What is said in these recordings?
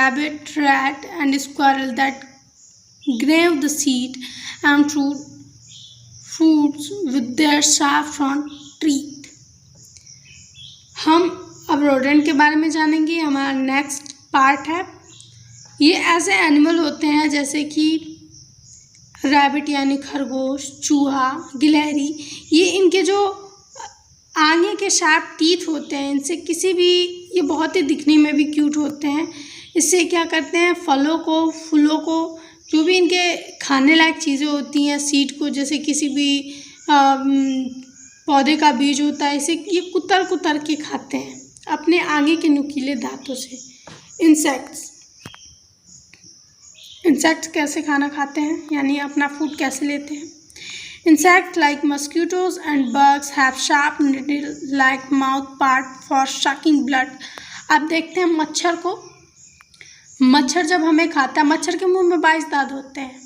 rabbit, rat, and squirrel that grab the seed and fruits with their sharp front teeth. हम अब rodent के बारे में जानेंगे, हमारा नेक्स्ट पार्ट है। ये ऐसे एनिमल होते हैं जैसे कि रैबिट यानी खरगोश, चूहा, गिलहरी। ये इनके जो आगे के शार्प टीथ होते हैं, इनसे किसी भी, ये बहुत ही दिखने में भी क्यूट होते हैं। इससे क्या करते हैं, फलों को, फूलों को, जो भी इनके खाने लायक चीज़ें होती हैं, सीड को, जैसे किसी भी पौधे का बीज होता है, इसे ये कुतर कुतर के खाते हैं अपने आगे के नुकीले दांतों से। इंसेक्ट्स कैसे खाना खाते हैं, यानी अपना फूड कैसे लेते हैं। Insects like mosquitoes and bugs have sharp needle-like mouth part for sucking blood. अब देखते हैं मच्छर को। मच्छर जब हमें खाता है, मच्छर के मुंह में 22 दांत होते हैं।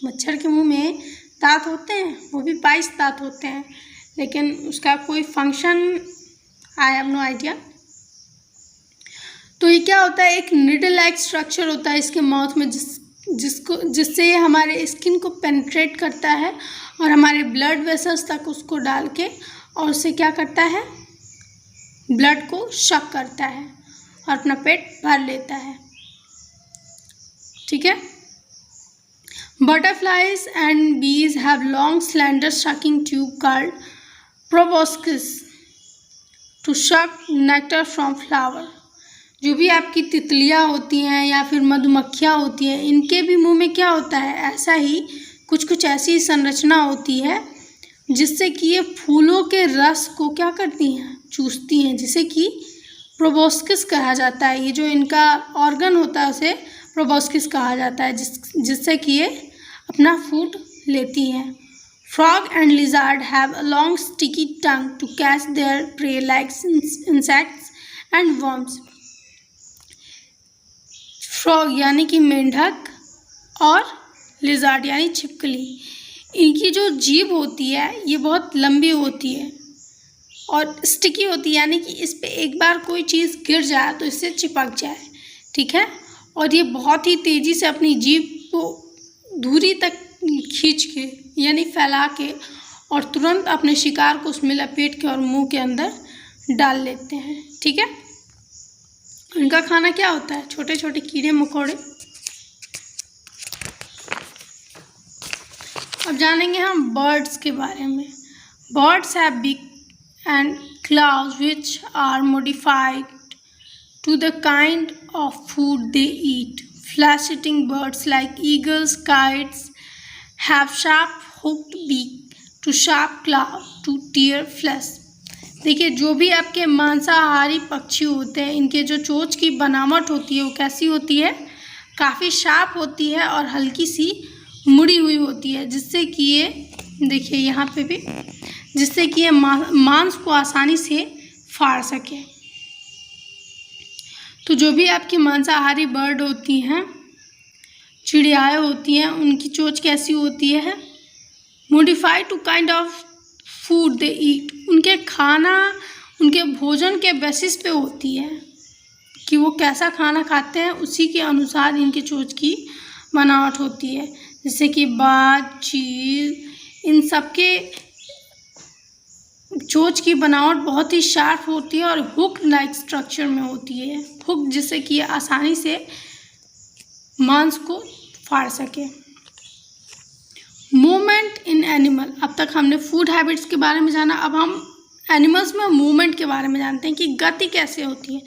मच्छर के मुंह में दांत होते हैं, वो भी 22 दांत होते हैं, लेकिन उसका कोई function I have no idea. तो ये क्या होता है, एक निडल लाइक स्ट्रक्चर होता है इसके माउथ में, जिससे ये हमारे स्किन को पेनिट्रेट करता है और हमारे ब्लड वेसल्स तक उसको डाल के, और उससे क्या करता है, ब्लड को शक करता है और अपना पेट भर लेता है। ठीक है। Butterflies and bees have long slender sucking tube called proboscis to suck nectar from flower. जो भी आपकी तितलियाँ होती हैं या फिर मधुमक्खियाँ होती हैं, इनके भी मुंह में क्या होता है, ऐसा ही कुछ ऐसी संरचना होती है जिससे कि ये फूलों के रस को क्या करती हैं, चूसती हैं, जिसे कि प्रोबोस्किस कहा जाता है। ये जो इनका ऑर्गन होता है उसे प्रोबोस्किस कहा जाता है, जिससे कि ये अपना फूड लेती हैं। Frog and lizard have a long sticky tongue to catch their prey like insects and worms. Frog यानी कि मेंढक और लिजार्ड यानी छिपकली, इनकी जो जीभ होती है ये बहुत लंबी होती है और स्टिकी होती है, यानी कि इस पे एक बार कोई चीज़ गिर जाए तो इससे चिपक जाए। ठीक है। और ये बहुत ही तेज़ी से अपनी जीभ को दूरी तक खींच के, यानी फैला के, और तुरंत अपने शिकार को उसमें लपेट के और मुंह के अंदर डाल लेते हैं। ठीक है। इनका खाना क्या होता है, छोटे छोटे कीड़े मकोड़े। अब जानेंगे हम बर्ड्स के बारे में। Birds have big and claws which are modified to the kind of food they eat. Flesh eating birds like eagles, kites have sharp hooked beak to sharp claw to tear flesh. देखिए, जो भी आपके मांसाहारी पक्षी होते हैं, इनके जो चोंच की बनावट होती है वो कैसी होती है, काफ़ी शार्प होती है और हल्की सी मुड़ी हुई होती है, जिससे कि ये, देखिए यहाँ पे भी, जिससे कि ये मांस को आसानी से फाड़ सके। तो जो भी आपकी मांसाहारी बर्ड होती हैं, चिड़ियाएँ होती हैं, उनकी चोंच कैसी होती है, modified to kind of food they eat. उनके खाना, उनके भोजन के बेसिस पे होती है कि वो कैसा खाना खाते हैं, उसी के अनुसार इनकी चोंच की बनावट होती है। जैसे कि बाज, चील, इन सब के चोंच की बनावट बहुत ही शार्प होती है और हुक लाइक स्ट्रक्चर में होती है। हुक, जिससे कि आसानी से मांस को फाड़ सके। Movement in animal. अब तक हमने फूड हैबिट्स के बारे में जाना, अब हम एनिमल्स में मूवमेंट के बारे में जानते हैं कि गति कैसे होती है।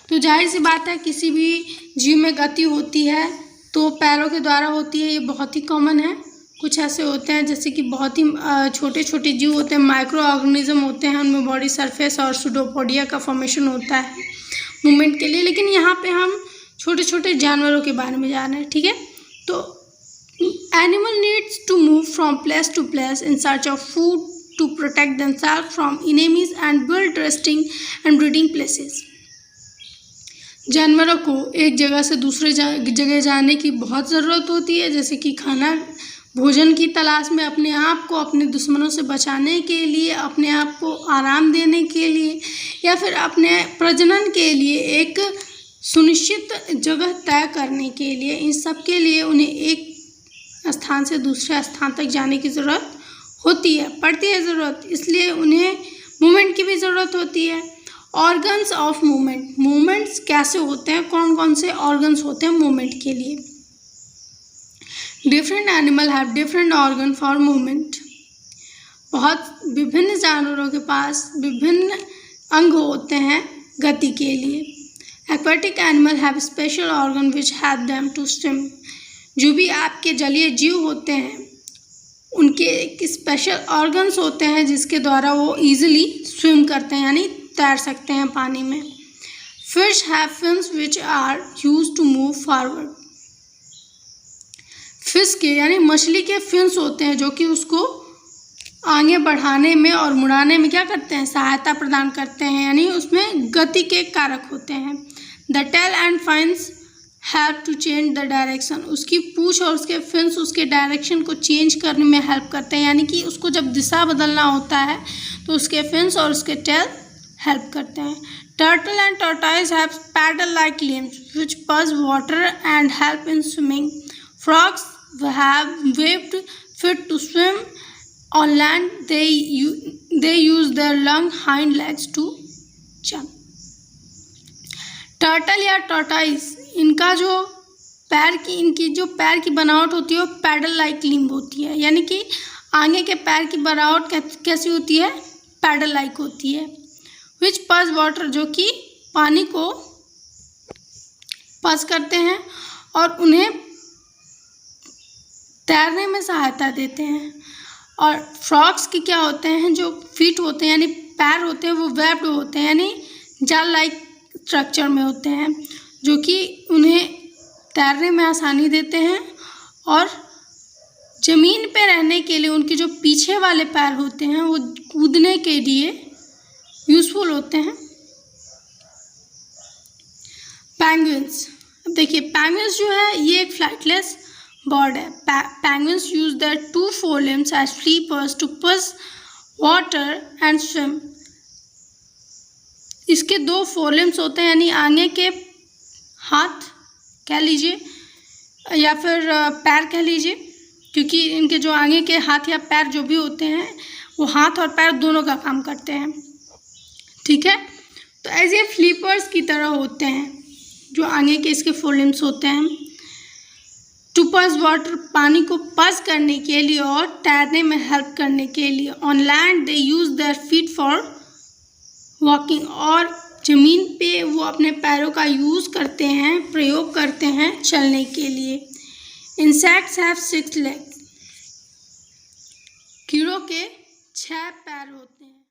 तो जाहिर सी बात है, किसी भी जीव में गति होती है तो पैरों के द्वारा होती है, ये बहुत ही कॉमन है। कुछ ऐसे होते हैं जैसे कि बहुत ही छोटे छोटे जीव होते हैं, माइक्रो ऑर्गेनिज्म होते हैं, उनमें बॉडी सरफेस और सुडोपोडिया का फॉर्मेशन होता है मूवमेंट के लिए। लेकिन यहाँ पे हम छोटे छोटे जानवरों के बारे में जान रहे हैं। ठीक है। तो animal needs to move from place to place in search of food to protect themselves from enemies and build resting and breeding places. जानवरों को एक जगह से दूसरे जगह जाने की बहुत ज़रूरत होती है, जैसे कि खाना, भोजन की तलाश में, अपने आप को अपने दुश्मनों से बचाने के लिए, अपने आप को आराम देने के लिए, या फिर अपने प्रजनन के लिए एक सुनिश्चित जगह तय करने के लिए, इन सब के लिए उन्हें एक स्थान से दूसरे स्थान तक जाने की ज़रूरत होती है, पड़ती है ज़रूरत, इसलिए उन्हें मूवमेंट की भी ज़रूरत होती है। ऑर्गन्स ऑफ मूवमेंट, मूवमेंट्स कैसे होते हैं, कौन कौन से ऑर्गन्स होते हैं मूवमेंट के लिए। Different animal have different organ for movement, बहुत विभिन्न जानवरों के पास विभिन्न अंग होते हैं गति के लिए। Aquatic animal have special organ which help them to swim, जो भी आपके जलीय जीव होते हैं उनके एक स्पेशल ऑर्गन्स होते हैं जिसके द्वारा वो इजीली स्विम करते हैं, यानी तैर सकते हैं पानी में। Fish have fins which are used to move forward, fish के यानी मछली के फिन्स होते हैं जो कि उसको आगे बढ़ाने में और मुड़ाने में क्या करते हैं, सहायता प्रदान करते हैं, यानी उसमें गति के कारक होते हैं। The tail and fins help to change the direction, उसकी पूँछ और उसके फिन्स उसके डायरेक्शन को चेंज करने में हेल्प करते हैं, यानी कि उसको जब दिशा बदलना होता है तो उसके फिन्स और उसके टेल हेल्प करते हैं। Turtle and tortoise have paddle like limbs which push water and help in swimming. Frogs have webbed feet to swim on land, they use their long hind legs to jump. Turtle या tortoise, इनका जो इनकी जो पैर की बनावट होती है वो पैडल लाइक लिम्ब होती है, यानी कि आगे के पैर की बनावट कैसी होती है, पैडल लाइक होती है। विच पज वाटर, जो कि पानी को पज करते हैं और उन्हें तैरने में सहायता देते हैं। और फ्रॉग्स के क्या होते हैं, जो फीट होते हैं यानी पैर होते हैं वो वेब्ड होते हैं, यानी जाल लाइक स्ट्रक्चर में होते हैं, जो कि उन्हें तैरने में आसानी देते हैं और ज़मीन पे रहने के लिए उनके जो पीछे वाले पैर होते हैं वो कूदने के लिए यूज़फुल होते हैं। पेंगुइन्स, अब देखिए पेंगुइन्स जो है ये एक फ्लाइटलेस बर्ड है। Penguins use their 2 forelimbs as flippers to push water and swim. इसके 2 forelimbs होते हैं, यानी आगे के हाथ कह लीजिए या फिर पैर कह लीजिए, क्योंकि इनके जो आगे के हाथ या पैर जो भी होते हैं वो हाथ और पैर दोनों का काम करते हैं, ठीक है। तो ऐसे ये फ्लिपर्स की तरह होते हैं जो आगे के इसके forelimbs होते हैं। टू पस वाटर, पानी को पस करने के लिए और तैरने में हेल्प करने के लिए। On land they use their feet for walking, और ज़मीन पे वो अपने पैरों का यूज़ करते हैं, प्रयोग करते हैं चलने के लिए। इंसेक्ट्स हैव 6 legs, कीड़ों के 6 पैर होते हैं।